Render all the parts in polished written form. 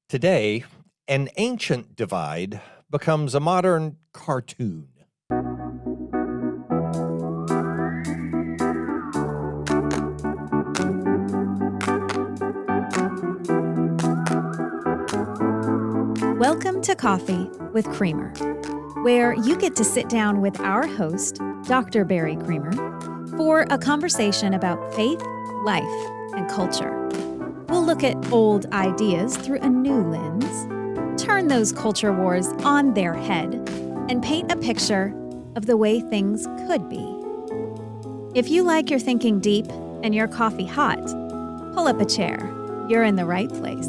Today, an ancient divide becomes a modern cartoon. Welcome to Coffee with Creamer, where you get to sit down with our host, Dr. Barry Creamer, for a conversation about faith, life, and culture. We'll look at old ideas through a new lens, turn those culture wars on their head, and paint a picture of the way things could be. If you like your thinking deep and your coffee hot, pull up a chair. You're in the right place.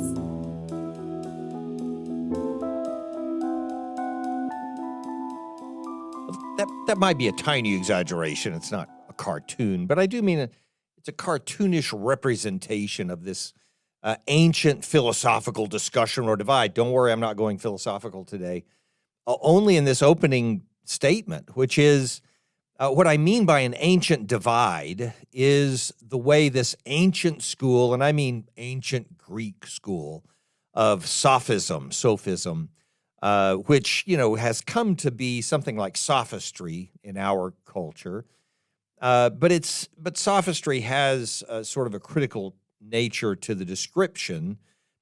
That might be a tiny exaggeration. It's not a cartoon, but I do mean it's a cartoonish representation of this ancient philosophical discussion or divide. Don't worry, I'm not going philosophical today. Only in this opening statement, which is what I mean by an ancient divide is the way this ancient school, and I mean ancient Greek school of sophism, which, has come to be something like sophistry in our culture. But sophistry has sort of a critical nature to the description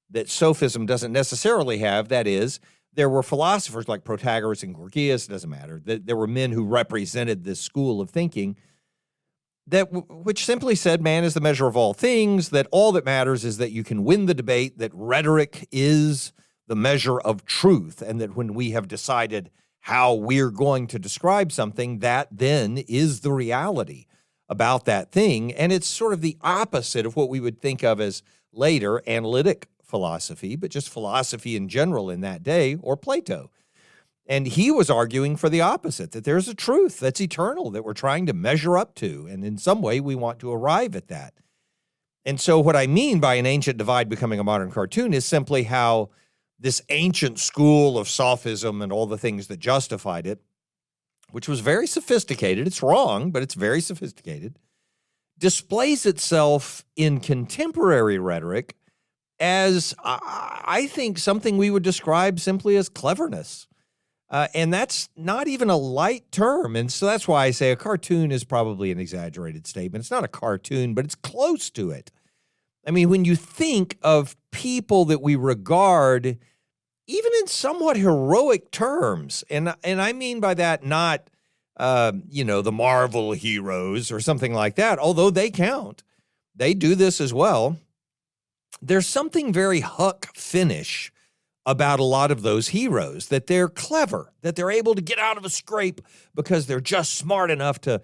that sophism doesn't necessarily have. That is, there were philosophers like Protagoras and Gorgias, it doesn't matter. There were men who represented this school of thinking which simply said man is the measure of all things, that all that matters is that you can win the debate, that rhetoric is the measure of truth, and that when we have decided how we're going to describe something, that then is the reality about that thing. And it's sort of the opposite of what we would think of as later analytic philosophy, but just philosophy in general in that day, or Plato. And he was arguing for the opposite, that there's a truth that's eternal that we're trying to measure up to, and in some way we want to arrive at that. And so what I mean by an ancient divide becoming a modern cartoon is simply how this ancient school of sophism and all the things that justified it, which was very sophisticated, it's wrong, but it's very sophisticated, displays itself in contemporary rhetoric as, I think, something we would describe simply as cleverness. And that's not even a light term. And so that's why I say a cartoon is probably an exaggerated statement. It's not a cartoon, but it's close to it. I mean, when you think of people that we regard even in somewhat heroic terms, and I mean by that not, the Marvel heroes or something like that, although they count. They do this as well. There's something very Huck Finish about a lot of those heroes, that they're clever, that they're able to get out of a scrape because they're just smart enough to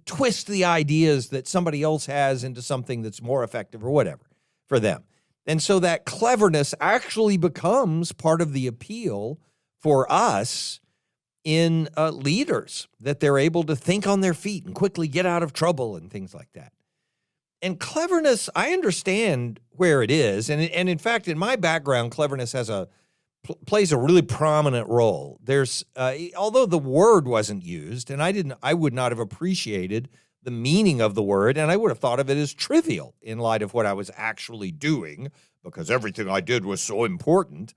twist the ideas that somebody else has into something that's more effective or whatever for them. And so that cleverness actually becomes part of the appeal for us in leaders, that they're able to think on their feet and quickly get out of trouble and things like that. And cleverness, I understand where it is. And in fact, in my background, cleverness plays a really prominent role. There's, although the word wasn't used, and I would not have appreciated the meaning of the word, and I would have thought of it as trivial in light of what I was actually doing, because everything I did was so important.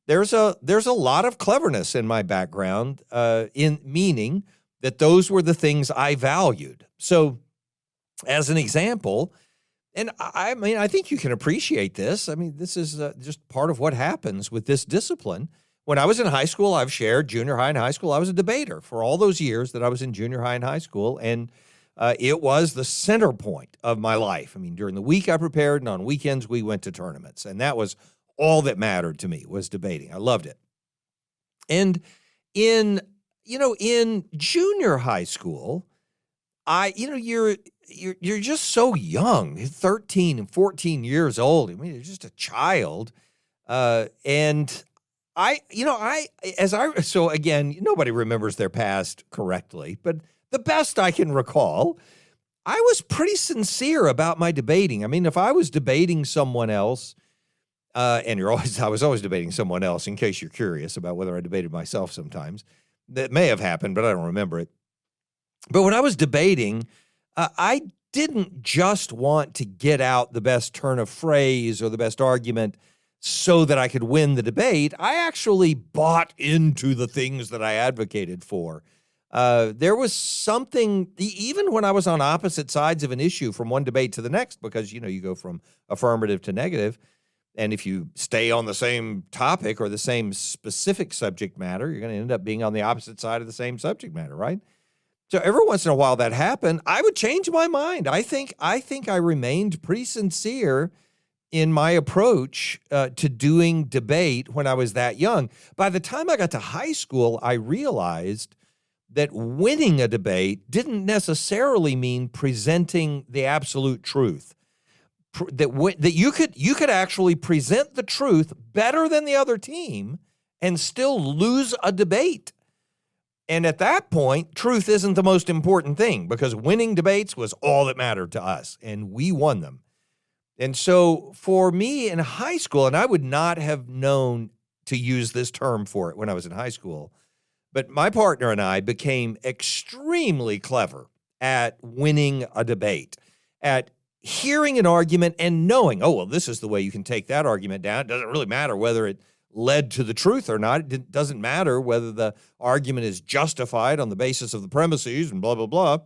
There's a lot of cleverness in my background, in meaning that those were the things I valued. So, as an example, and I mean, I think you can appreciate this. I mean, this is just part of what happens with this discipline. When I was in high school, I've shared junior high and high school, I was a debater for all those years that I was in junior high and high school, and it was the center point of my life. I mean, during the week I prepared, and on weekends we went to tournaments, and that was all that mattered to me, was debating. I loved it. And in junior high school, you're just so young, 13 and 14 years old. I mean, you're just a child. And so again, nobody remembers their past correctly, but the best I can recall, I was pretty sincere about my debating. I mean, if I was debating someone else, and I was always debating someone else, in case you're curious about whether I debated myself sometimes. That may have happened, but I don't remember it. But when I was debating, I didn't just want to get out the best turn of phrase or the best argument so that I could win the debate. I actually bought into the things that I advocated for. There was something, even when I was on opposite sides of an issue from one debate to the next, because, you go from affirmative to negative. And if you stay on the same topic or the same specific subject matter, you're going to end up being on the opposite side of the same subject matter, right? So every once in a while that happened, I would change my mind. I think I remained pretty sincere in my approach to doing debate when I was that young. By the time I got to high school, I realized that winning a debate didn't necessarily mean presenting the absolute truth. That you could actually present the truth better than the other team and still lose a debate. And at that point, truth isn't the most important thing, because winning debates was all that mattered to us, and we won them. And so for me in high school, and I would not have known to use this term for it when I was in high school, but my partner and I became extremely clever at winning a debate, at hearing an argument and knowing, oh, well, this is the way you can take that argument down. It doesn't really matter whether it led to the truth or not. It doesn't matter whether the argument is justified on the basis of the premises and blah, blah, blah.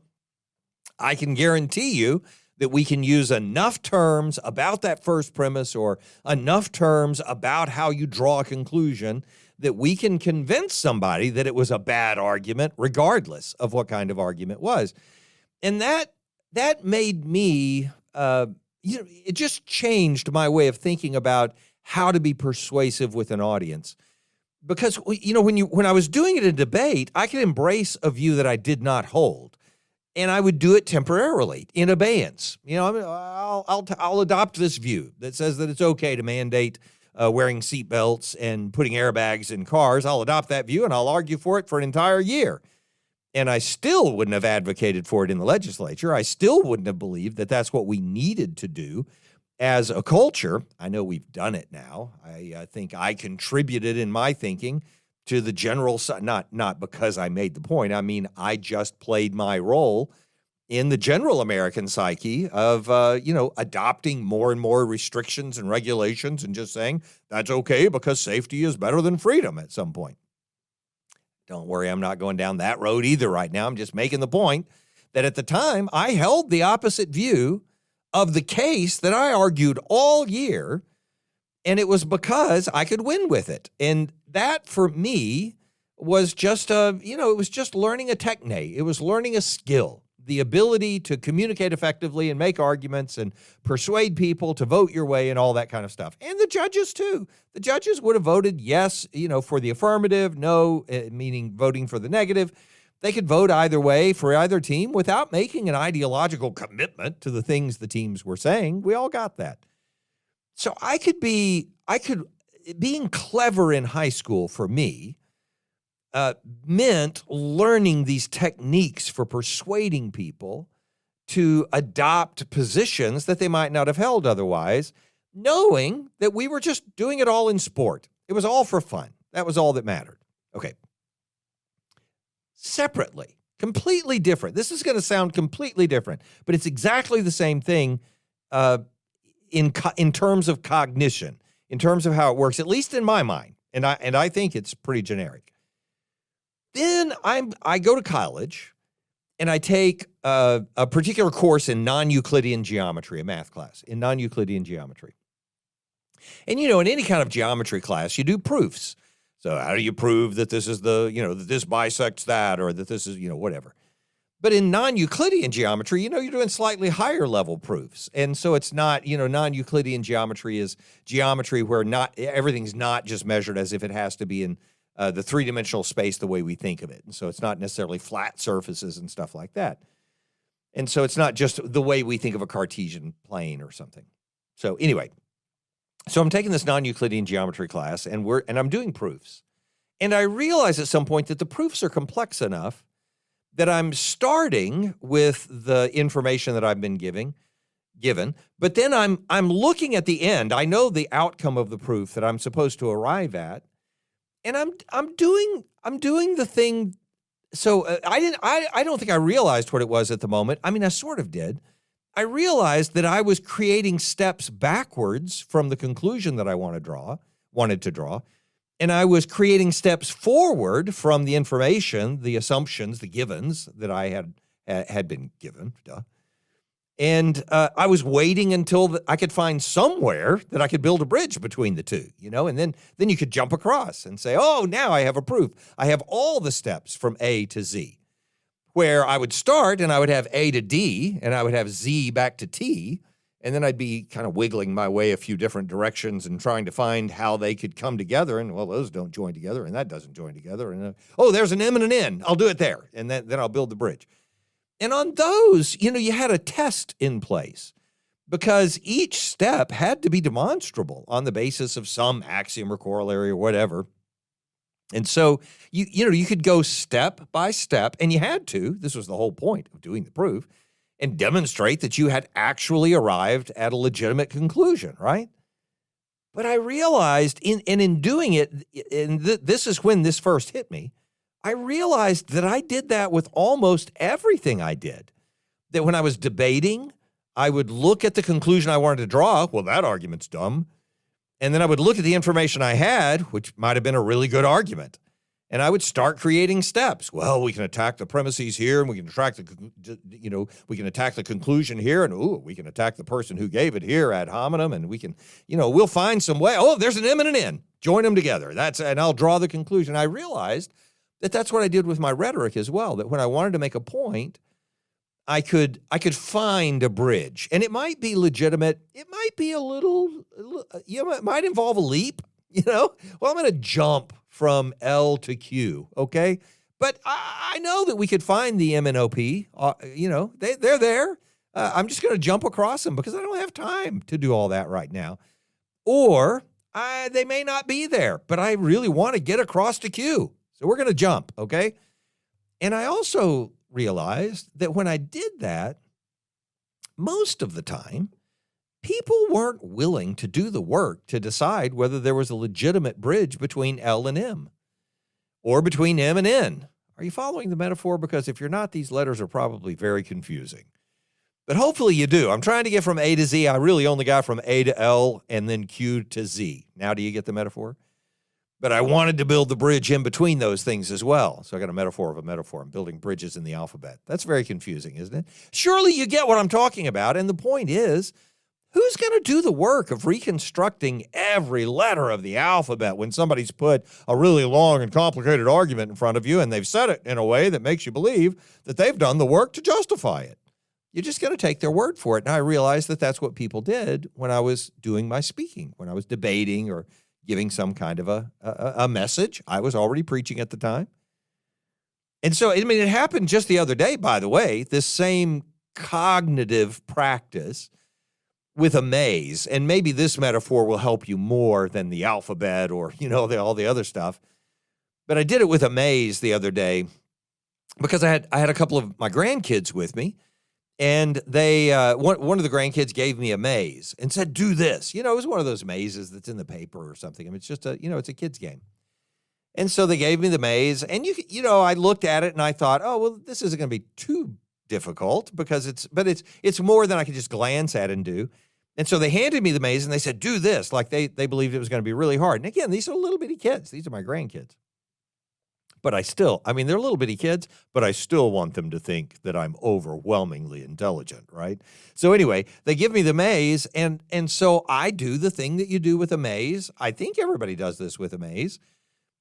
I can guarantee you that we can use enough terms about that first premise or enough terms about how you draw a conclusion that we can convince somebody that it was a bad argument, regardless of what kind of argument it was. And that made me, it just changed my way of thinking about how to be persuasive with an audience. Because, when I was doing it in debate, I could embrace a view that I did not hold. And I would do it temporarily in abeyance. I'll adopt this view that says that it's okay to mandate wearing seatbelts and putting airbags in cars. I'll adopt that view and I'll argue for it for an entire year. And I still wouldn't have advocated for it in the legislature. I still wouldn't have believed that that's what we needed to do as a culture. I know we've done it now. I think I contributed in my thinking to the general, not because I made the point. I mean, I just played my role in the general American psyche of, adopting more and more restrictions and regulations and just saying that's okay because safety is better than freedom at some point. Don't worry, I'm not going down that road either right now. I'm just making the point that at the time I held the opposite view of the case that I argued all year, and it was because I could win with it. And that for me was just it was just learning a technique. It was learning a skill, the ability to communicate effectively and make arguments and persuade people to vote your way and all that kind of stuff. And the judges too. The judges would have voted yes, for the affirmative, no, meaning voting for the negative. They could vote either way for either team without making an ideological commitment to the things the teams were saying. We all got that. So being clever in high school for me meant learning these techniques for persuading people to adopt positions that they might not have held otherwise, knowing that we were just doing it all in sport. It was all for fun. That was all that mattered. Okay. Separately, completely different. This is going to sound completely different, but it's exactly the same thing in terms of cognition, in terms of how it works, at least in my mind. And I think it's pretty generic. Then I go to college and I take a particular course in non-Euclidean geometry, a math class in non-Euclidean geometry. And, in any kind of geometry class, you do proofs. So how do you prove that this is that this bisects that, or that this is, whatever. But in non-Euclidean geometry, you're doing slightly higher level proofs. And so it's not, non-Euclidean geometry is geometry where not everything's not just measured as if it has to be in the three-dimensional space the way we think of it. And so it's not necessarily flat surfaces and stuff like that. And so it's not just the way we think of a Cartesian plane or something. So anyway, so I'm taking this non-Euclidean geometry class, and I'm doing proofs. And I realize at some point that the proofs are complex enough that I'm starting with the information that I've been given, but then I'm looking at the end. I know the outcome of the proof that I'm supposed to arrive at, and I'm doing the thing. So I don't think I realized what it was at the moment. I mean, I sort of did. I realized that I was creating steps backwards from the conclusion that I wanted to draw, and I was creating steps forward from the information, the assumptions, the givens that I had been given. And I was waiting until I could find somewhere that I could build a bridge between the two, and then you could jump across and say, oh, now I have a proof. I have all the steps from A to Z, where I would start and I would have A to D and I would have Z back to T, and then I'd be kind of wiggling my way a few different directions and trying to find how they could come together. And, well, those don't join together and that doesn't join together. And, oh, there's an M and an N. I'll do it there. And then I'll build the bridge. And on those, you had a test in place because each step had to be demonstrable on the basis of some axiom or corollary or whatever. And so, you could go step by step, and you had to. This was the whole point of doing the proof, and demonstrate that you had actually arrived at a legitimate conclusion, right? But I realized in doing it, and this is when this first hit me, I realized that I did that with almost everything I did. That when I was debating, I would look at the conclusion I wanted to draw. Well, that argument's dumb. And then I would look at the information I had, which might have been a really good argument. And I would start creating steps. Well, we can attack the premises here, and we can attack the conclusion here, and we can attack the person who gave it here ad hominem, and we can, we'll find some way. Oh, there's an M and an N. Join them together. And I'll draw the conclusion. I realized that that's what I did with my rhetoric as well. That when I wanted to make a point, I could find a bridge, and it might be legitimate. It might be a little, it might involve a leap. Well, I'm going to jump from L to Q, okay? But I know that we could find the M and OP. They're there. I'm just going to jump across them because I don't have time to do all that right now. Or they may not be there, but I really want to get across to Q. So we're going to jump, okay? And I also realized that when I did that, most of the time, people weren't willing to do the work to decide whether there was a legitimate bridge between L and M or between M and N. Are you following the metaphor? Because if you're not, these letters are probably very confusing. But hopefully you do. I'm trying to get from A to Z. I really only got from A to L and then Q to Z. Now do you get the metaphor? But I wanted to build the bridge in between those things as well. So I got a metaphor of a metaphor. I'm building bridges in the alphabet. That's very confusing, isn't it? Surely you get what I'm talking about. And the point is, who's going to do the work of reconstructing every letter of the alphabet when somebody's put a really long and complicated argument in front of you and they've said it in a way that makes you believe that they've done the work to justify it? You're just going to take their word for it. And I realized that that's what people did when I was doing my speaking, when I was debating or giving some kind of a message. I was already preaching at the time. And so, it happened just the other day, by the way, this same cognitive practice with a maze. And maybe this metaphor will help you more than the alphabet or, all the other stuff. But I did it with a maze the other day because I had a couple of my grandkids with me. And they, one of the grandkids gave me a maze and said, do this. It was one of those mazes that's in the paper or something. it's just it's a kid's game. And so they gave me the maze and I looked at it and I thought, oh, well, this isn't going to be too difficult because it's more than I could just glance at and do. And so they handed me the maze and they said, do this. Like they believed it was going to be really hard. And again, these are little bitty kids. These are my grandkids. But they're little bitty kids, but I still want them to think that I'm overwhelmingly intelligent, right? So anyway, they give me the maze, and so I do the thing that you do with a maze. I think everybody does this with a maze,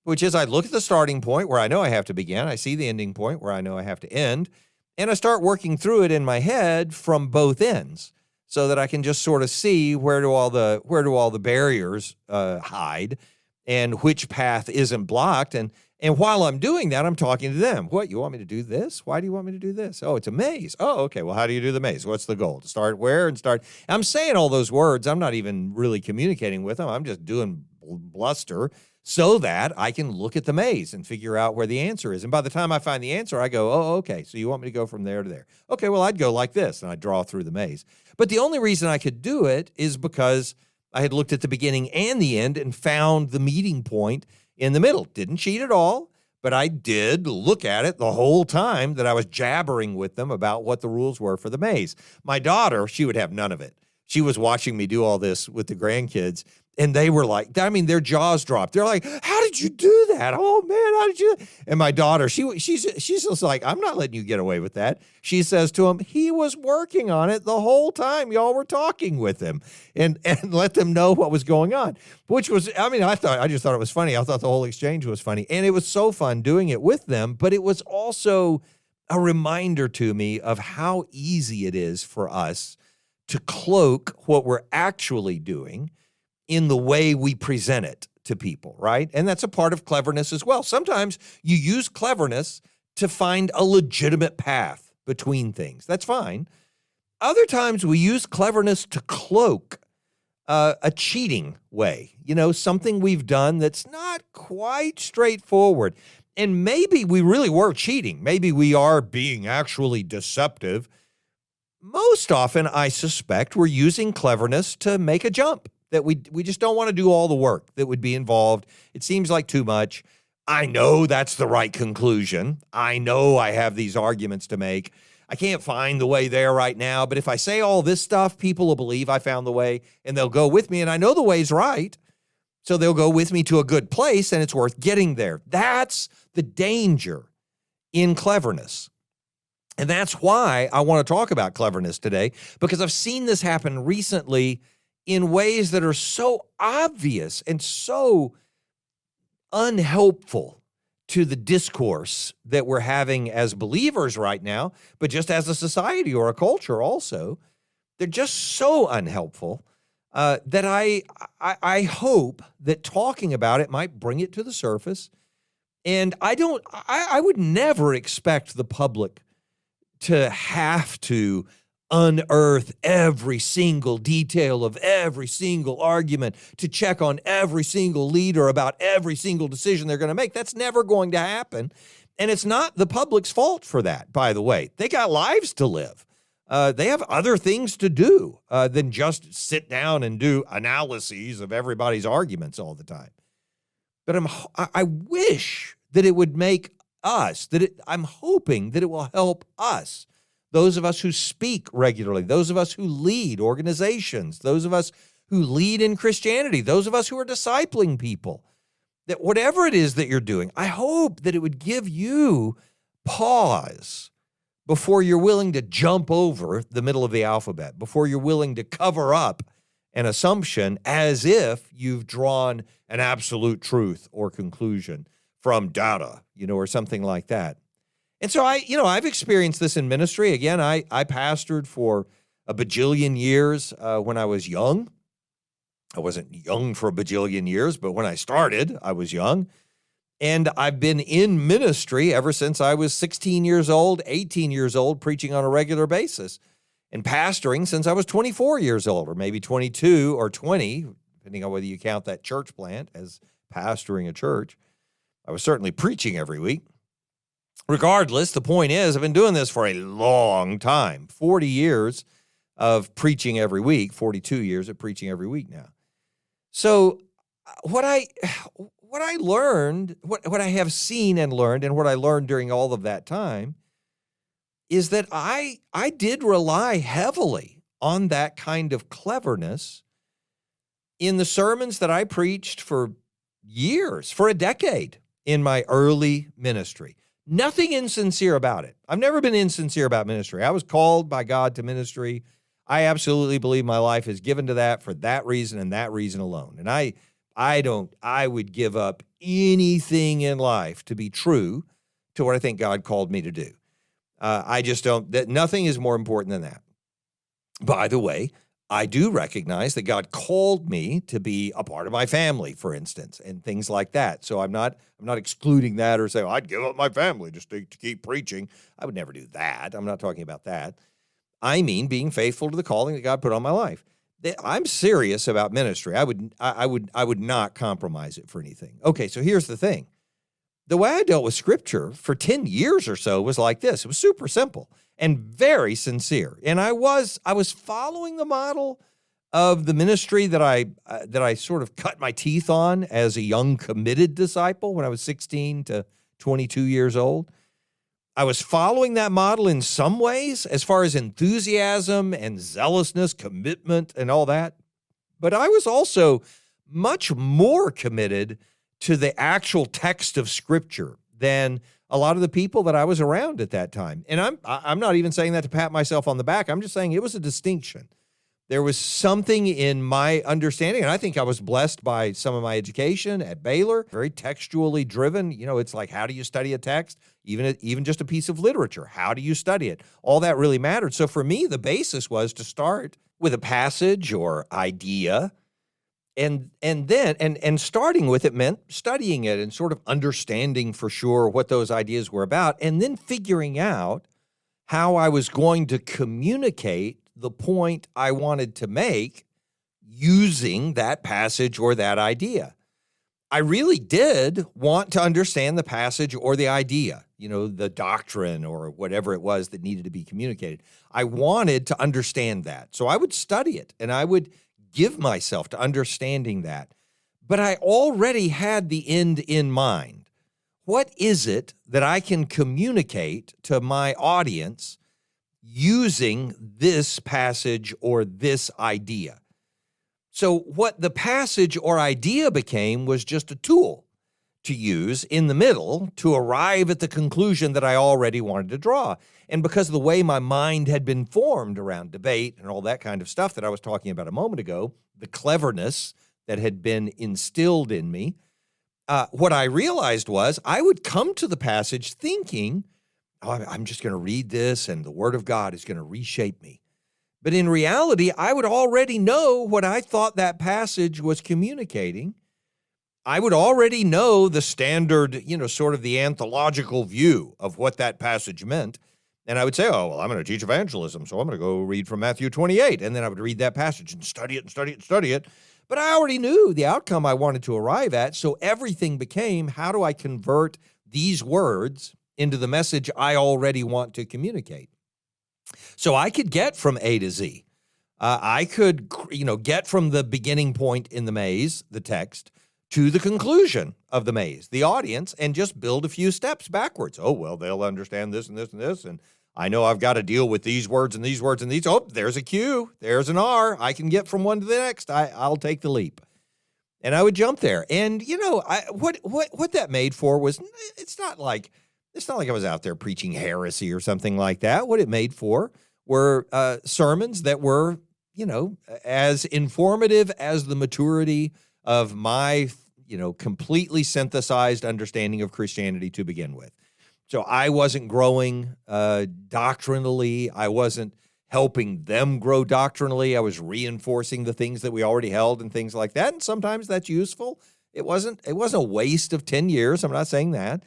which is I look at the starting point where I know I have to begin. I see the ending point where I know I have to end, and I start working through it in my head from both ends so that I can just sort of see where do all the barriers hide and which path isn't blocked. And while I'm doing that, I'm talking to them. What, you want me to do this? Why do you want me to do this? Oh, it's a maze. Oh, okay. Well, how do you do the maze? What's the goal? To start where and start? I'm saying all those words. I'm not even really communicating with them. I'm just doing bluster so that I can look at the maze and figure out where the answer is. And by the time I find the answer, I go, oh, okay. So you want me to go from there to there. Okay, well, I'd go like this, and I'd draw through the maze. But the only reason I could do it is because I had looked at the beginning and the end and found the meeting point in the middle. Didn't cheat at all, but I did look at it the whole time that I was jabbering with them about what the rules were for the maze. My daughter, she would have none of it. She was watching me do all this with the grandkids, and they were like, I mean, their jaws dropped. They're like, how did you do that? Oh, man, how did you? And my daughter, she's just like, I'm not letting you get away with that. She says to him, he was working on it the whole time y'all were talking with him, and let them know what was going on, which was, I mean, I just thought it was funny. I thought the whole exchange was funny, and it was so fun doing it with them, but it was also a reminder to me of how easy it is for us to cloak what we're actually doing in the way we present it to people, right? And that's a part of cleverness as well. Sometimes you use cleverness to find a legitimate path between things. That's fine. Other times we use cleverness to cloak a cheating way, something we've done that's not quite straightforward. And maybe we really were cheating. Maybe we are being actually deceptive. Most often, I suspect, we're using cleverness to make a jump, that we just don't want to do all the work that would be involved. It seems like too much. I know that's the right conclusion. I know I have these arguments to make. I can't find the way there right now, but if I say all this stuff, people will believe I found the way, and they'll go with me, and I know the way's right, so they'll go with me to a good place, and it's worth getting there. That's the danger in cleverness. And that's why I want to talk about cleverness today, because I've seen this happen recently in ways that are so obvious and so unhelpful to the discourse that we're having as believers right now, but just as a society or a culture also. They're just so unhelpful that I hope that talking about it might bring it to the surface. And I would never expect the public to have to unearth every single detail of every single argument, to check on every single leader about every single decision they're going to make. That's never going to happen. And it's not the public's fault for that, by the way. They got lives to live. They have other things to do than just sit down and do analyses of everybody's arguments all the time. But I wish that it would make us, I'm hoping that it will help us, those of us who speak regularly, those of us who lead organizations, those of us who lead in Christianity, those of us who are discipling people, that whatever it is that you're doing, I hope that it would give you pause before you're willing to jump over the middle of the alphabet, before you're willing to cover up an assumption as if you've drawn an absolute truth or conclusion from data, or something like that. And so I've experienced this in ministry. Again, I pastored for a bajillion years when I was young. I wasn't young for a bajillion years, but when I started, I was young. And I've been in ministry ever since I was 16 years old, 18 years old, preaching on a regular basis, and pastoring since I was 24 years old, or maybe 22 or 20, depending on whether you count that church plant as pastoring a church. I was certainly preaching every week. Regardless, the point is, I've been doing this for a long time, 40 years of preaching every week, 42 years of preaching every week now. So what I learned, what I have seen and learned, and what I learned during all of that time, is that I did rely heavily on that kind of cleverness in the sermons that I preached for years, for a decade in my early ministry. Nothing insincere about it. I've never been insincere about ministry. I was called by God to ministry. I absolutely believe my life is given to that for that reason and that reason alone. And I would give up anything in life to be true to what I think God called me to do. I just don't, nothing is more important than that. By the way, I do recognize that God called me to be a part of my family, for instance, and things like that. So I'm not excluding that or saying, I'd give up my family just to keep preaching. I would never do that. I'm not talking about that. I mean being faithful to the calling that God put on my life. I'm serious about ministry. I would not compromise it for anything. Okay, so here's the thing. The way I dealt with Scripture for 10 years or so was like this. It was super simple and very sincere. And I was following the model of the ministry that I sort of cut my teeth on as a young committed disciple when I was 16 to 22 years old. I was following that model in some ways as far as enthusiasm and zealousness, commitment, and all that. But I was also much more committed to the actual text of Scripture than a lot of the people that I was around at that time. And I'm not even saying that to pat myself on the back. I'm just saying it was a distinction. There was something in my understanding, and I think I was blessed by some of my education at Baylor, very textually driven. You know, it's like, how do you study a text? Even just a piece of literature, how do you study it? All that really mattered. So for me, the basis was to start with a passage or idea, and starting with it meant studying it and sort of understanding for sure what those ideas were about, and then figuring out how I was going to communicate the point I wanted to make using that passage or that idea. I really did want to understand the passage or the idea, you know, the doctrine or whatever it was that needed to be communicated. I wanted to understand that. So I would study it and I would give myself to understanding that. But I already had the end in mind. What is it that I can communicate to my audience using this passage or this idea? So what the passage or idea became was just a tool to use in the middle to arrive at the conclusion that I already wanted to draw. And because of the way my mind had been formed around debate and all that kind of stuff that I was talking about a moment ago, the cleverness that had been instilled in me, what I realized was I would come to the passage thinking, oh, I'm just going to read this and the Word of God is going to reshape me. But in reality, I would already know what I thought that passage was communicating. I would already know the standard, you know, sort of the anthological view of what that passage meant. And I would say, oh, well, I'm going to teach evangelism, so I'm going to go read from Matthew 28. And then I would read that passage and study it and study it and study it. But I already knew the outcome I wanted to arrive at, so everything became, how do I convert these words into the message I already want to communicate? So I could get from A to Z. I could, get from the beginning point in the maze, the text, to the conclusion of the maze, the audience, and just build a few steps backwards. Oh, well, they'll understand this and this and this, and I know I've got to deal with these words and these words and these. Oh, there's a Q, there's an R. I can get from one to the next. I'll take the leap. And I would jump there. And, what that made for was, it's not like I was out there preaching heresy or something like that. What it made for were sermons that were, as informative as the maturity of my, completely synthesized understanding of Christianity to begin with. So I wasn't growing doctrinally. I wasn't helping them grow doctrinally. I was reinforcing the things that we already held and things like that. And sometimes that's useful. It wasn't a waste of 10 years. I'm not saying that.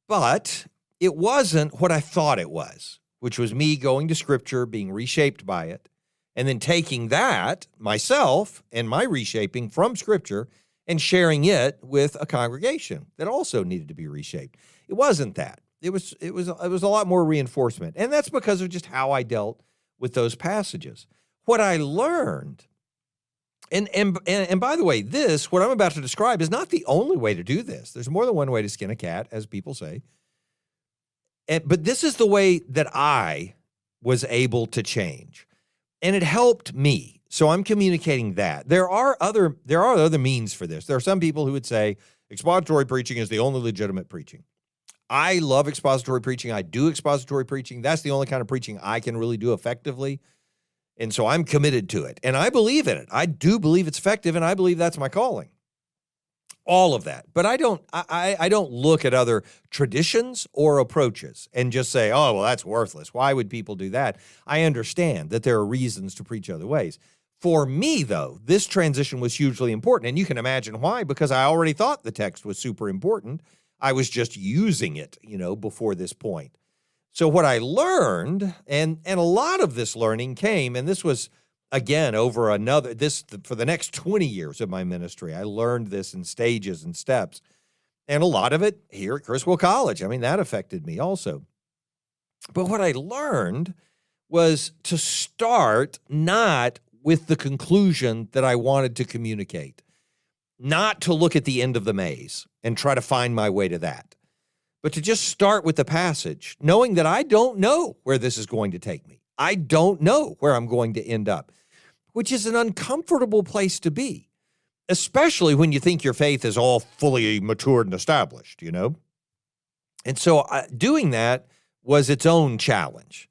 But it wasn't what I thought it was, which was me going to Scripture, being reshaped by it, and then taking that myself and my reshaping from Scripture and sharing it with a congregation that also needed to be reshaped. It wasn't that. It was a lot more reinforcement, and that's because of just how I dealt with those passages. What I learned, and by the way, what I'm about to describe is not the only way to do this. There's more than one way to skin a cat, as people say. But this is the way that I was able to change, and it helped me. So I'm communicating that. There are other means for this. There are some people who would say expository preaching is the only legitimate preaching. I love expository preaching. I do expository preaching. That's the only kind of preaching I can really do effectively. And so I'm committed to it. And I believe in it. I do believe it's effective, and I believe that's my calling. All of that. But I don't look at other traditions or approaches and just say, oh, well, that's worthless. Why would people do that? I understand that there are reasons to preach other ways. For me, though, this transition was hugely important. And you can imagine why, because I already thought the text was super important. I was just using it, before this point. So what I learned, and a lot of this learning came, and this was, again, over for the next 20 years of my ministry, I learned this in stages and steps. And a lot of it here at Criswell College. I mean, that affected me also. But what I learned was to start not with the conclusion that I wanted to communicate, not to look at the end of the maze and try to find my way to that, but to just start with the passage, knowing that I don't know where this is going to take me. I don't know where I'm going to end up, which is an uncomfortable place to be, especially when you think your faith is all fully matured and established, you know? And so doing that was its own challenge,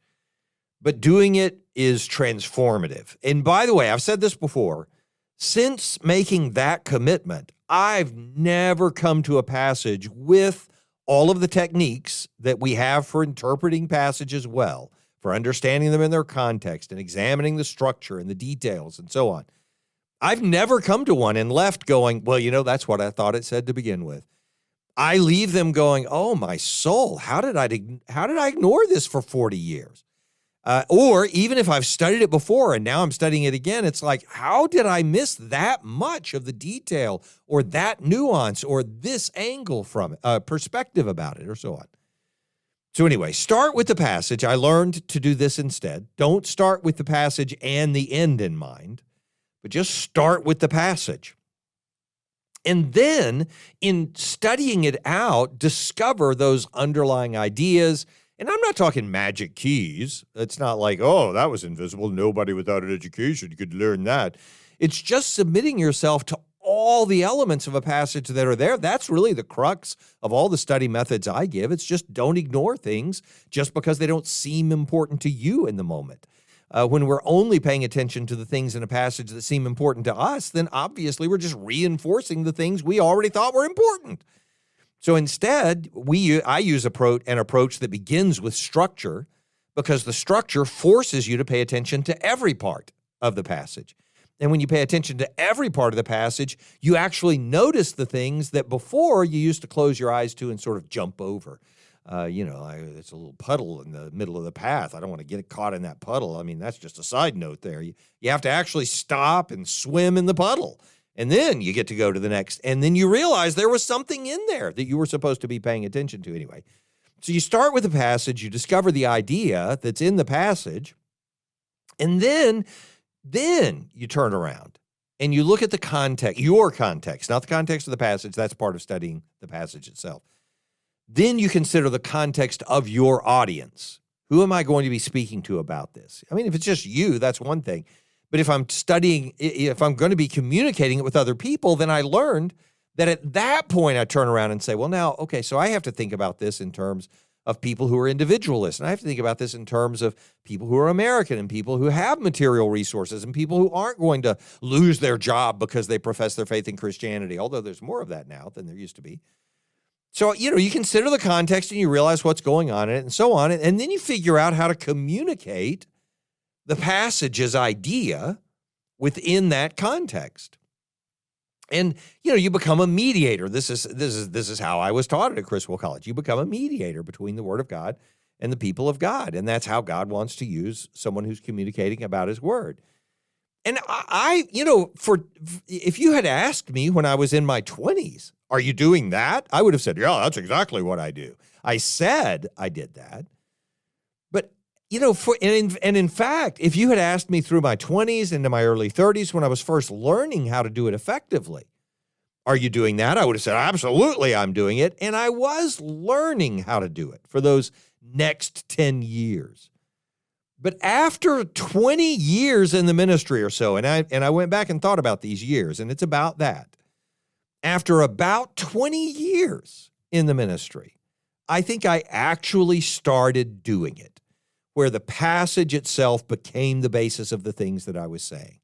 but doing it is transformative. And by the way, I've said this before, since making that commitment, I've never come to a passage with all of the techniques that we have for interpreting passages well, for understanding them in their context and examining the structure and the details and so on. I've never come to one and left going, well, you know, that's what I thought it said to begin with. I leave them going, oh, my soul, how did I ignore this for 40 years? Or even if I've studied it before and now I'm studying it again, it's like, how did I miss that much of the detail or that nuance or this angle from it, perspective about it or so on? So anyway, start with the passage. I learned to do this instead. Don't start with the passage and the end in mind, but just start with the passage. And then in studying it out, discover those underlying ideas. And I'm not talking magic keys. It's not like, oh, that was invisible. Nobody without an education could learn that. It's just submitting yourself to all the elements of a passage that are there. That's really the crux of all the study methods I give. It's just don't ignore things just because they don't seem important to you in the moment. When we're only paying attention to the things in a passage that seem important to us, then obviously we're just reinforcing the things we already thought were important. So instead, I use an approach that begins with structure because the structure forces you to pay attention to every part of the passage. And when you pay attention to every part of the passage, you actually notice the things that before you used to close your eyes to and sort of jump over. It's a little puddle in the middle of the path. I don't want to get caught in that puddle. I mean, that's just a side note there. You have to actually stop and swim in the puddle. And then you get to go to the next. And then you realize there was something in there that you were supposed to be paying attention to anyway. So you start with the passage, you discover the idea that's in the passage, and then you turn around and you look at the context, your context, not the context of the passage. That's part of studying the passage itself. Then you consider the context of your audience. Who am I going to be speaking to about this? I mean, if it's just you, that's one thing. But if I'm going to be communicating it with other people, then I learned that at that point I turn around and say, well, now, okay, so I have to think about this in terms of people who are individualists. And I have to think about this in terms of people who are American and people who have material resources and people who aren't going to lose their job because they profess their faith in Christianity, although there's more of that now than there used to be. So, you consider the context and you realize what's going on in it and so on. And then you figure out how to communicate the passage's idea within that context. And, you become a mediator. This is how I was taught at Criswell College. You become a mediator between the Word of God and the people of God. And that's how God wants to use someone who's communicating about his Word. And if you had asked me when I was in my 20s, are you doing that? I would have said, yeah, that's exactly what I do. I said I did that. But, in fact, if you had asked me through my 20s into my early 30s when I was first learning how to do it effectively, are you doing that? I would have said, absolutely, I'm doing it. And I was learning how to do it for those next 10 years. But after 20 years in the ministry or so, and I went back and thought about these years, and it's about that. After about 20 years in the ministry, I think I actually started doing it, where the passage itself became the basis of the things that I was saying.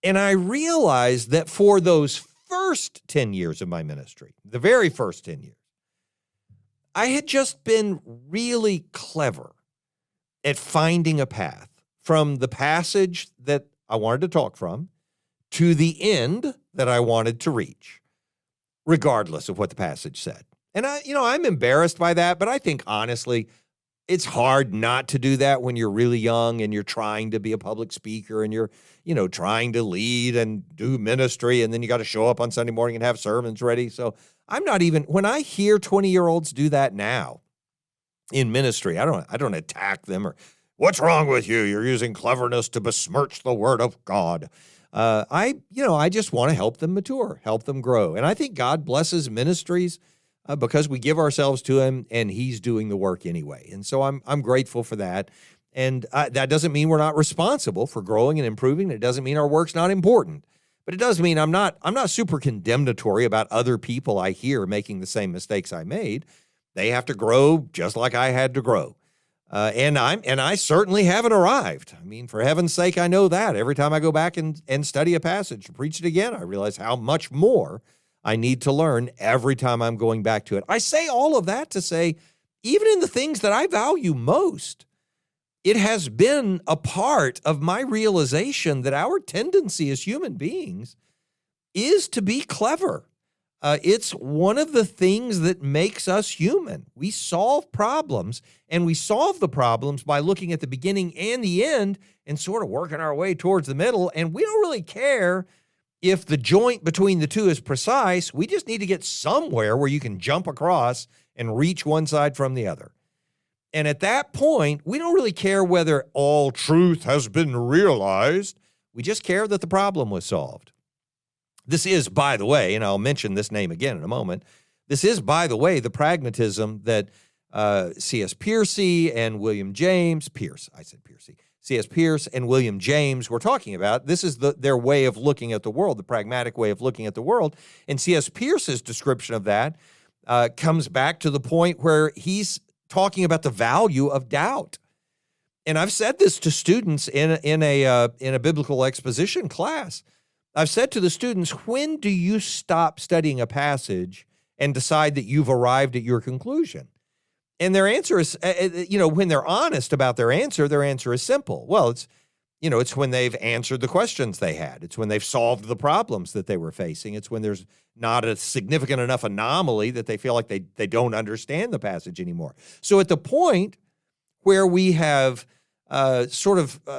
And I realized that for those first 10 years of my ministry, the very first 10 years, I had just been really clever at finding a path from the passage that I wanted to talk from to the end that I wanted to reach, regardless of what the passage said. And I'm embarrassed by that, but I think honestly, it's hard not to do that when you're really young and you're trying to be a public speaker and you're, trying to lead and do ministry, and then you got to show up on Sunday morning and have sermons ready. So when I hear 20-year-olds do that now in ministry, I don't attack them or what's wrong with you? You're using cleverness to besmirch the word of God. I just want to help them mature, help them grow. And I think God blesses ministries because we give ourselves to him and he's doing the work anyway. And so I'm grateful for that. And that doesn't mean we're not responsible for growing and improving. It doesn't mean our work's not important. But it does mean I'm not super condemnatory about other people I hear making the same mistakes I made. They have to grow just like I had to grow. And I certainly haven't arrived. I mean, for heaven's sake, I know that. Every time I go back and study a passage, preach it again, I realize how much more I need to learn every time I'm going back to it. I say all of that to say, even in the things that I value most, it has been a part of my realization that our tendency as human beings is to be clever. It's one of the things that makes us human. We solve problems, and we solve the problems by looking at the beginning and the end and sort of working our way towards the middle. And we don't really care if the joint between the two is precise. We just need to get somewhere where you can jump across and reach one side from the other. And at that point, we don't really care whether all truth has been realized. We just care that the problem was solved. This is, by the way, and I'll mention this name again in a moment, this is, by the way, the pragmatism that C.S. Piercy and William James, C.S. Pierce and William James were talking about. This is their way of looking at the world, the pragmatic way of looking at the world. And C.S. Pierce's description of that comes back to the point where he's talking about the value of doubt. And I've said this to students in a biblical exposition class. I've said to the students, when do you stop studying a passage and decide that you've arrived at your conclusion? And their answer is, when they're honest about their answer is simple. Well, it's when they've answered the questions they had. It's when they've solved the problems that they were facing. It's when there's not a significant enough anomaly that they feel like they don't understand the passage anymore. So at the point where we have salved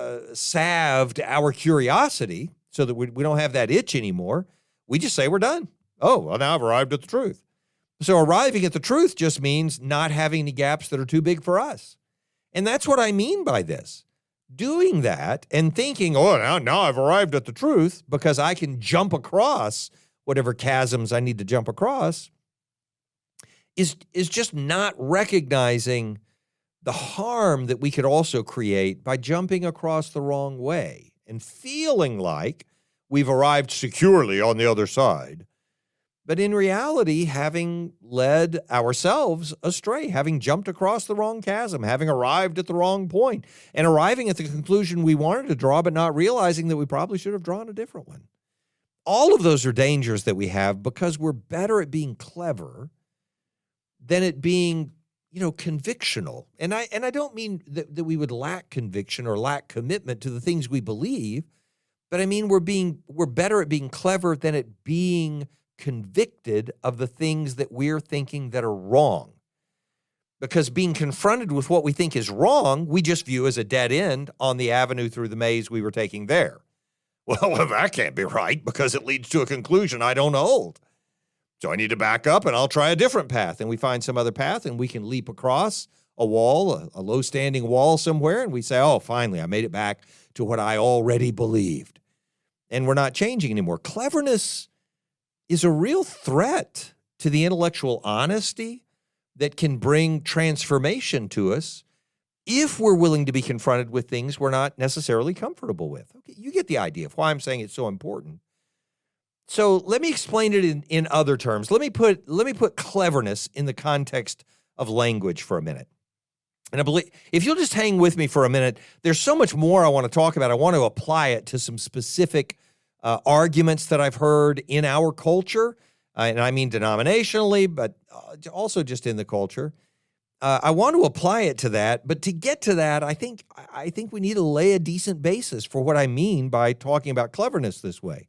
our curiosity so that we don't have that itch anymore, we just say we're done. Oh, well, now I've arrived at the truth. So arriving at the truth just means not having any gaps that are too big for us. And that's what I mean by this. Doing that and thinking, oh, now I've arrived at the truth because I can jump across whatever chasms I need to jump across is just not recognizing the harm that we could also create by jumping across the wrong way and feeling like we've arrived securely on the other side. But in reality, having led ourselves astray, having jumped across the wrong chasm, having arrived at the wrong point, and arriving at the conclusion we wanted to draw, but not realizing that we probably should have drawn a different one. All of those are dangers that we have because we're better at being clever than at being, convictional. And I don't mean that we would lack conviction or lack commitment to the things we believe, but I mean we're better at being clever than at being convicted of the things that we're thinking that are wrong. Because being confronted with what we think is wrong, we just view as a dead end on the avenue through the maze we were taking there. Well, that can't be right because it leads to a conclusion I don't hold. So I need to back up and I'll try a different path. And we find some other path and we can leap across a wall, a low-standing wall somewhere, and we say, oh, finally, I made it back to what I already believed. And we're not changing anymore. Cleverness is a real threat to the intellectual honesty that can bring transformation to us if we're willing to be confronted with things we're not necessarily comfortable with. Okay, you get the idea of why I'm saying it's so important. So let me explain it in other terms. Let me put cleverness in the context of language for a minute. And I believe if you'll just hang with me for a minute, there's so much more I want to talk about. I want to apply it to some specific arguments that I've heard in our culture, and I mean denominationally, but also just in the culture. I want to apply it to that, but to get to that, I think we need to lay a decent basis for what I mean by talking about cleverness this way.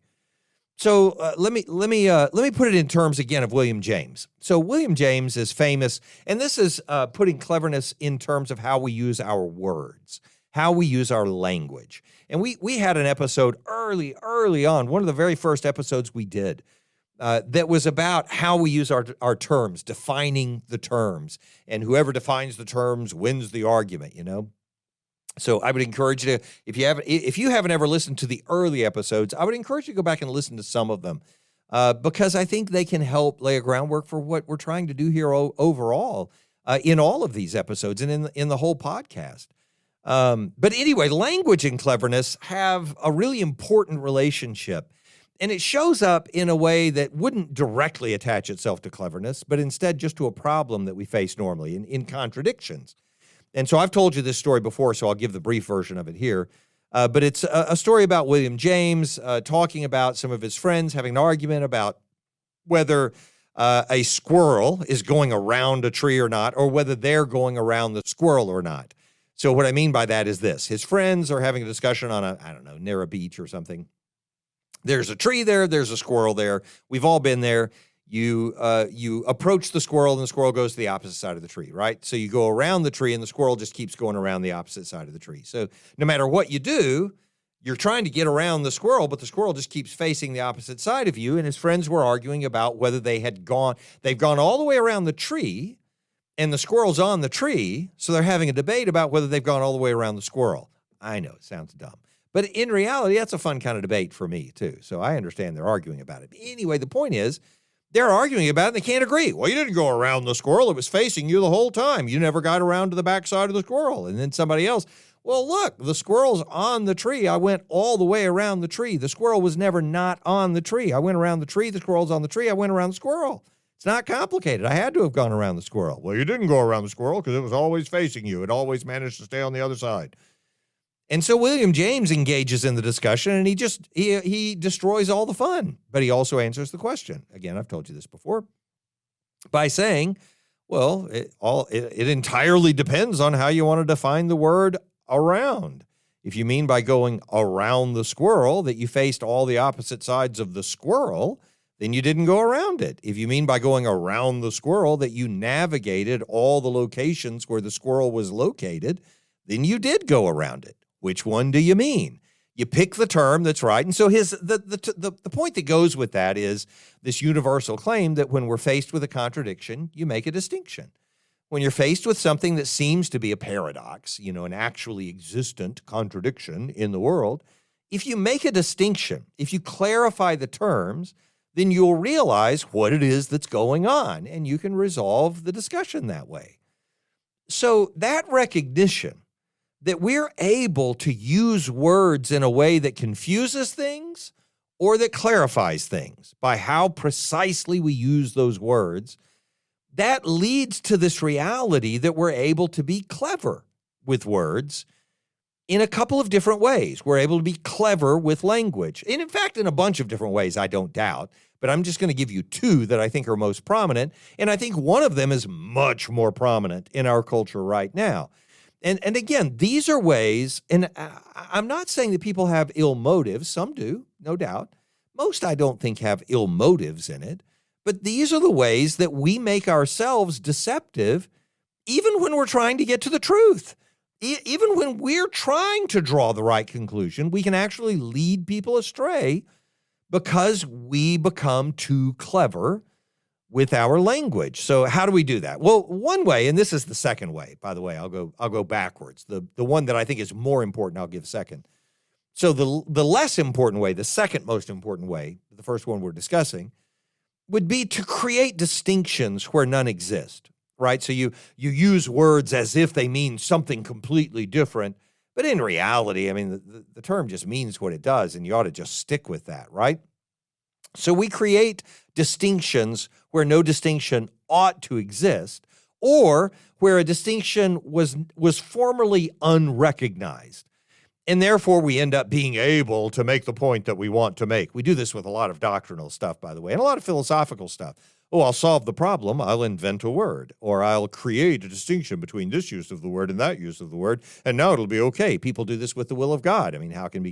So let me put it in terms again of William James. So William James is famous, and this is putting cleverness in terms of how we use our words, how we use our language. And we had an episode early on, one of the very first episodes we did, that was about how we use our terms, defining the terms. And whoever defines the terms wins the argument, So I would encourage you to, if you haven't ever listened to the early episodes, I would encourage you to go back and listen to some of them. because I think they can help lay a groundwork for what we're trying to do here overall in all of these episodes and in the whole podcast. But anyway, language and cleverness have a really important relationship, and it shows up in a way that wouldn't directly attach itself to cleverness, but instead just to a problem that we face normally in contradictions. And so I've told you this story before, so I'll give the brief version of it here. But it's a story about William James talking about some of his friends having an argument about whether a squirrel is going around a tree or not, or whether they're going around the squirrel or not. So what I mean by that is this. His friends are having a discussion on near a beach or something. There's a tree there. There's a squirrel there. We've all been there. You approach the squirrel, and the squirrel goes to the opposite side of the tree, right? So you go around the tree, and the squirrel just keeps going around the opposite side of the tree. So no matter what you do, you're trying to get around the squirrel, but the squirrel just keeps facing the opposite side of you. And his friends were arguing about whether they've gone all the way around the tree, and the squirrel's on the tree. So they're having a debate about whether they've gone all the way around the squirrel. I know it sounds dumb, but in reality, that's a fun kind of debate for me too. So I understand they're arguing about it. Anyway, the point is, they're arguing about it and they can't agree. Well, you didn't go around the squirrel. It was facing you the whole time. You never got around to the backside of the squirrel. And then somebody else, well, look, the squirrel's on the tree. I went all the way around the tree. The squirrel was never not on the tree. I went around the tree. The squirrel's on the tree. I went around the squirrel. It's not complicated. I had to have gone around the squirrel. Well, you didn't go around the squirrel because it was always facing you. It always managed to stay on the other side. And so William James engages in the discussion, and he destroys all the fun, but he also answers the question. Again, I've told you this before, by saying, well, it entirely depends on how you want to define the word around. If you mean by going around the squirrel that you faced all the opposite sides of the squirrel, then you didn't go around it. If you mean by going around the squirrel that you navigated all the locations where the squirrel was located, then you did go around it. Which one do you mean? You pick the term that's right. And so the point that goes with that is this universal claim that when we're faced with a contradiction, you make a distinction. When you're faced with something that seems to be a paradox, an actually existent contradiction in the world, if you make a distinction, if you clarify the terms, then you'll realize what it is that's going on, and you can resolve the discussion that way. So that recognition that we're able to use words in a way that confuses things or that clarifies things by how precisely we use those words, that leads to this reality that we're able to be clever with words in a couple of different ways. We're able to be clever with language. And in fact, in a bunch of different ways, I don't doubt. But I'm just going to give you two that I think are most prominent. And I think one of them is much more prominent in our culture right now. And again, these are ways, and I'm not saying that people have ill motives. Some do, no doubt. Most, I don't think, have ill motives in it. But these are the ways that we make ourselves deceptive, even when we're trying to get to the truth. Even when we're trying to draw the right conclusion, we can actually lead people astray because we become too clever with our language. So how do we do that? Well, one way, and this is the second way, by the way, I'll go backwards. The one that I think is more important, I'll give second. So the less important way, the second most important way, the first one we're discussing, would be to create distinctions where none exist, right? So you use words as if they mean something completely different, but in reality, I mean, the term just means what it does, and you ought to just stick with that, right? So we create distinctions where no distinction ought to exist, or where a distinction was formerly unrecognized. And therefore, we end up being able to make the point that we want to make. We do this with a lot of doctrinal stuff, by the way, and a lot of philosophical stuff. Oh, I'll solve the problem. I'll invent a word, or I'll create a distinction between this use of the word and that use of the word, and now it'll be okay. People do this with the will of God. I mean, how can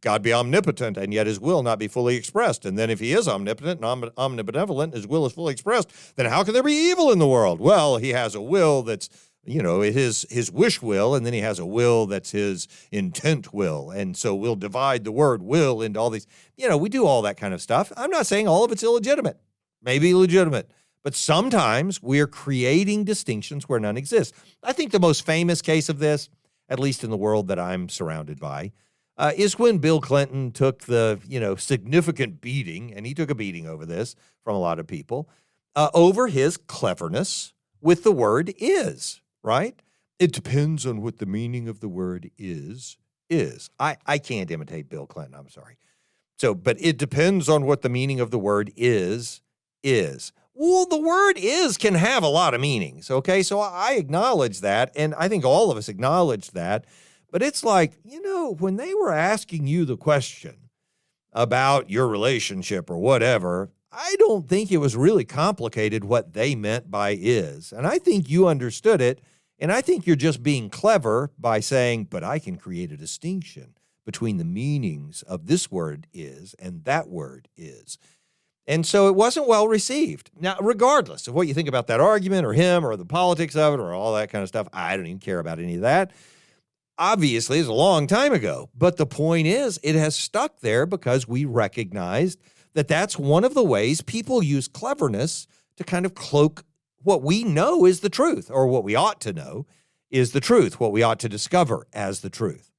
God be omnipotent and yet his will not be fully expressed? And then if he is omnipotent and omnibenevolent, his will is fully expressed, then how can there be evil in the world? Well, he has a will that's his wish will, and then he has a will that's his intent will. And so we'll divide the word will into all these, we do all that kind of stuff. I'm not saying all of it's illegitimate, maybe legitimate, but sometimes we are creating distinctions where none exist. I think the most famous case of this, at least in the world that I'm surrounded by, is when Bill Clinton took the, significant beating, and he took a beating over this from a lot of people, over his cleverness with the word is, right? It depends on what the meaning of the word is. I can't imitate Bill Clinton, I'm sorry. So, but it depends on what the meaning of the word is. Well, the word is can have a lot of meanings, okay? So I acknowledge that, and I think all of us acknowledge that. But it's like, when they were asking you the question about your relationship or whatever, I don't think it was really complicated what they meant by is. And I think you understood it, and I think you're just being clever by saying, but I can create a distinction between the meanings of this word is and that word is. And so it wasn't well received. Now, regardless of what you think about that argument or him or the politics of it or all that kind of stuff, I don't even care about any of that. Obviously, it's a long time ago. But the point is, it has stuck there because we recognized that that's one of the ways people use cleverness to kind of cloak what we know is the truth, or what we ought to know is the truth, what we ought to discover as the truth.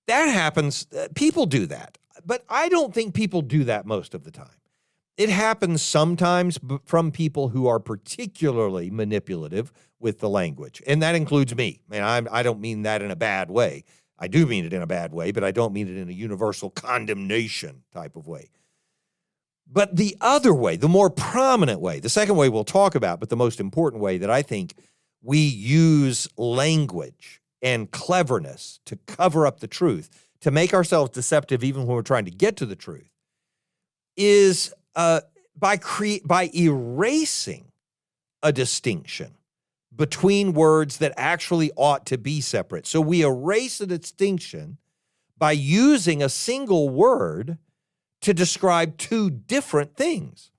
That happens. People do that. But I don't think people do that most of the time. It happens sometimes from people who are particularly manipulative with the language, and that includes me. I don't mean that in a bad way. I do mean it in a bad way, but I don't mean it in a universal condemnation type of way. But the other way, the more prominent way, the second way we'll talk about, but the most important way that I think we use language and cleverness to cover up the truth, to make ourselves deceptive even when we're trying to get to the truth, is by erasing a distinction between words that actually ought to be separate. So we erase a distinction by using a single word to describe two different things.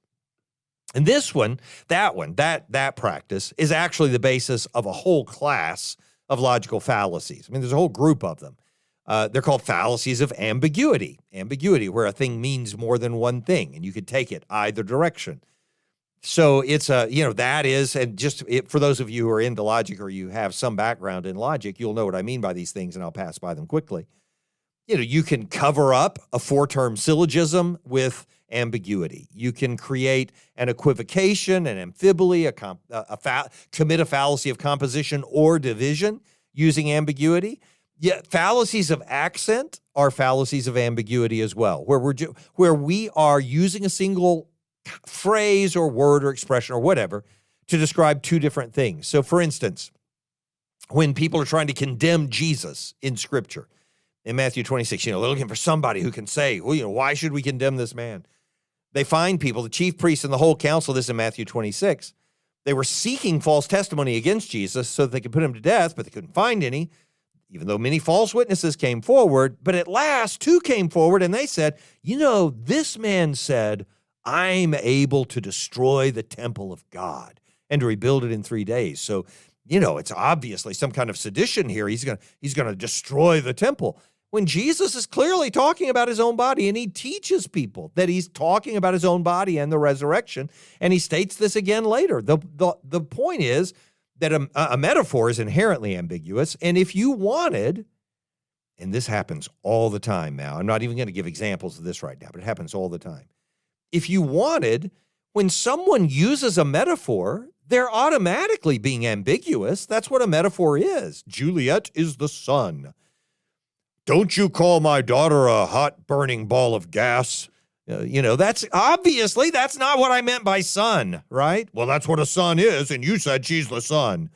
And that practice is actually the basis of a whole class of logical fallacies. There's a whole group of them. They're called fallacies of ambiguity. Ambiguity, where a thing means more than one thing, and you could take it either direction. So it's that is, and for those of you who are into logic or you have some background in logic, you'll know what I mean by these things, and I'll pass by them quickly. You can cover up a four-term syllogism with ambiguity. You can create an equivocation, an amphiboly, commit a fallacy of composition or division using ambiguity. Yeah, fallacies of accent are fallacies of ambiguity as well, where we are using a single phrase or word or expression or whatever to describe two different things. So, for instance, when people are trying to condemn Jesus in Scripture, in Matthew 26, they're looking for somebody who can say, why should we condemn this man? They find people, the chief priests and the whole council, this in Matthew 26, they were seeking false testimony against Jesus so that they could put him to death, but they couldn't find any, even though many false witnesses came forward. But at last, two came forward and they said, this man said, I'm able to destroy the temple of God and to rebuild it in 3 days. So, it's obviously some kind of sedition here. He's going to destroy the temple. When Jesus is clearly talking about his own body, and he teaches people that he's talking about his own body and the resurrection, and he states this again later. The point is that a metaphor is inherently ambiguous, and if you wanted, and this happens all the time now, I'm not even going to give examples of this right now, but it happens all the time. If you wanted, when someone uses a metaphor, they're automatically being ambiguous. That's what a metaphor is. Juliet is the sun. Don't you call my daughter a hot burning ball of gas? That's not what I meant by sun, right? Well, that's what a sun is, and you said she's the sun.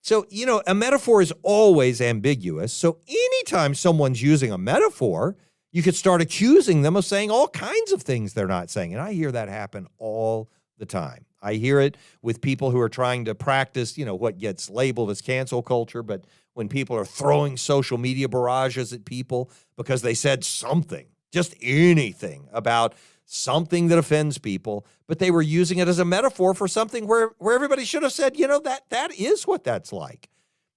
So, a metaphor is always ambiguous. So anytime someone's using a metaphor, you could start accusing them of saying all kinds of things they're not saying. And I hear that happen all the time. I hear it with people who are trying to practice, what gets labeled as cancel culture, but when people are throwing social media barrages at people because they said something, just anything about something that offends people, but they were using it as a metaphor for something where everybody should have said, that is what that's like.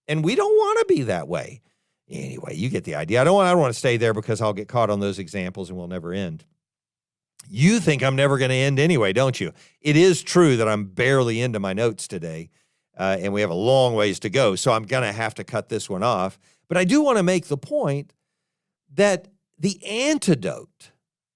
And we don't want to be that way. Anyway, you get the idea. I don't want to stay there because I'll get caught on those examples and we'll never end. You think I'm never going to end anyway, don't you? It is true that I'm barely into my notes today, and we have a long ways to go, so I'm going to have to cut this one off. But I do want to make the point that the antidote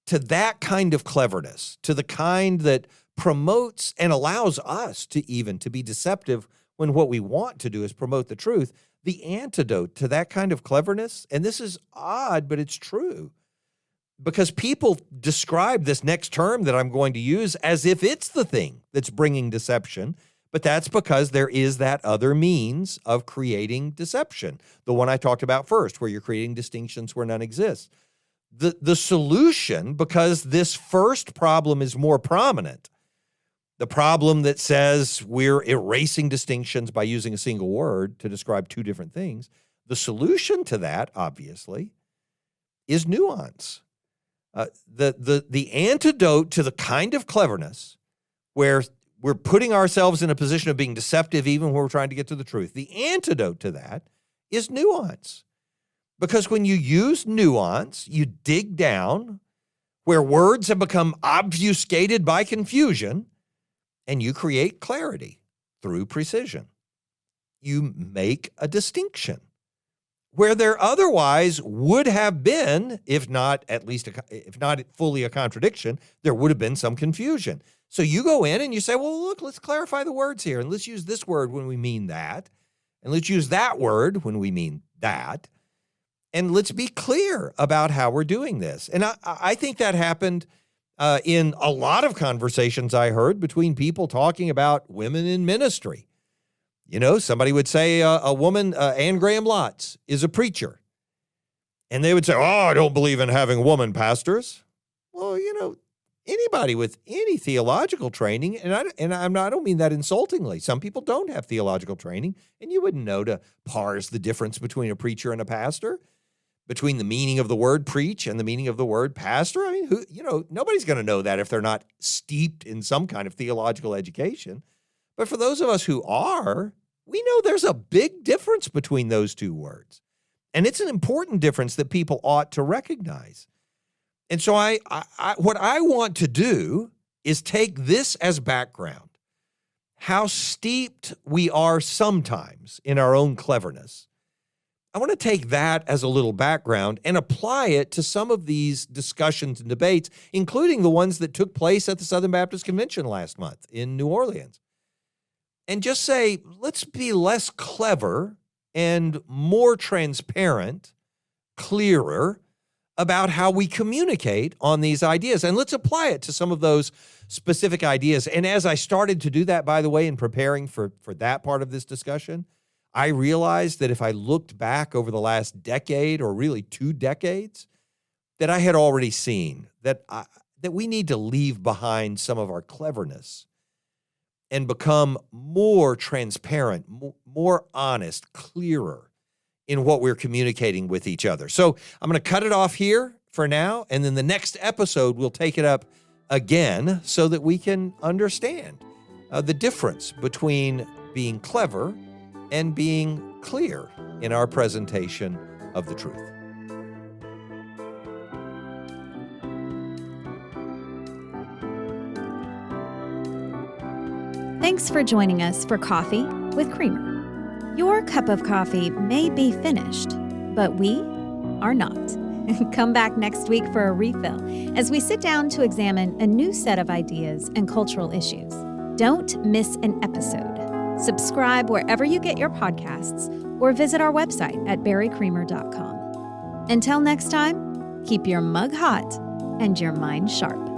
to that kind of cleverness, to the kind that promotes and allows us to be deceptive when what we want to do is promote the truth, the antidote to that kind of cleverness, and this is odd, but it's true, because people describe this next term that I'm going to use as if it's the thing that's bringing deception, but that's because there is that other means of creating deception, the one I talked about first, where you're creating distinctions where none exist. The solution, because this first problem is more prominent, the problem that says we're erasing distinctions by using a single word to describe two different things, the solution to that, obviously, is nuance. The antidote to the kind of cleverness where we're putting ourselves in a position of being deceptive even when we're trying to get to the truth, the antidote to that is nuance. Because when you use nuance, you dig down where words have become obfuscated by confusion, and you create clarity through precision. You make a distinction where there otherwise would have been, if not fully a contradiction, there would have been some confusion. So you go in and you say, well, look, let's clarify the words here, and let's use this word when we mean that, and let's use that word when we mean that, and let's be clear about how we're doing this. And I think that happened in a lot of conversations I heard between people talking about women in ministry. You know, somebody would say a woman, Anne Graham Lotz, is a preacher. And they would say, oh, I don't believe in having woman pastors. Well, you know, anybody with any theological training, and I don't mean that insultingly. Some people don't have theological training, and you wouldn't know to parse the difference between a preacher and a pastor, between the meaning of the word preach and the meaning of the word pastor. I mean, nobody's going to know that if they're not steeped in some kind of theological education. But for those of us who are, we know there's a big difference between those two words. And it's an important difference that people ought to recognize. And so what I want to do is take this as background, how steeped we are sometimes in our own cleverness. I want to take that as a little background and apply it to some of these discussions and debates, including the ones that took place at the Southern Baptist Convention last month in New Orleans. And just say, let's be less clever and more transparent, clearer about how we communicate on these ideas. And let's apply it to some of those specific ideas. And as I started to do that, by the way, in preparing for that part of this discussion, I realized that if I looked back over the last decade or really 2 decades, that I had already seen that we need to leave behind some of our cleverness and become more transparent, more honest, clearer in what we're communicating with each other. So I'm going to cut it off here for now, and then the next episode we'll take it up again so that we can understand the difference between being clever and being clear in our presentation of the truth. Thanks for joining us for Coffee with Creamer. Your cup of coffee may be finished, but we are not. Come back next week for a refill as we sit down to examine a new set of ideas and cultural issues. Don't miss an episode. Subscribe wherever you get your podcasts or visit our website at barrycreamer.com. Until next time, keep your mug hot and your mind sharp.